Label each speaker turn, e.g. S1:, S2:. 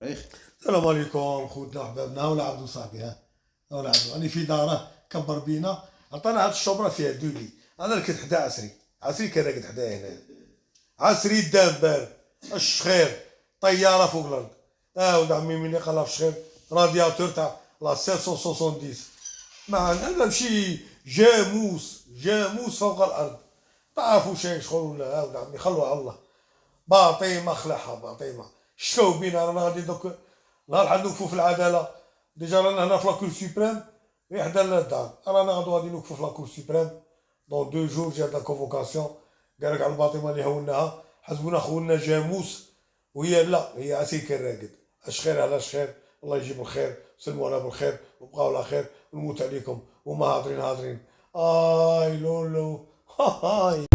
S1: السلام عليكم خوتنا وحبابنا ولا عبدو صاحبي ولا عبدو راني في داره كبر بينا عطانا هاد الشوبره فيها دولي. انا اللي كنت حدا عسري كان راقد حدايا هنا. عسري دام بارد الشخير طياره فوق الارض. ولد عمي مني قال في الشخير رادياتور تاع لا 770 ما عندنا ماشي جاموس فوق الارض. تعرفوا شي شغل ولا ولد عمي خلوها على الله. باطيمه خلعها باطيمه شكاو بينا رانا غادي دوك نهار حد نوقفو في العداله. ديجا رانا هنا في لاكور سوبريم وحدا للدار رانا غادي نوقفو في لاكور سوبريم دون 2 جور. جات لا كونفوكاسيون قالك على الباطيمه اللي هوناها حسبونا خونا جاموس وهي لا هي عسير راقد. اش خير على اش خير. الله يجيب الخير سلموا على بالخير وبقاو على خير ونموت عليكم وما هادرين. اي لولو هاي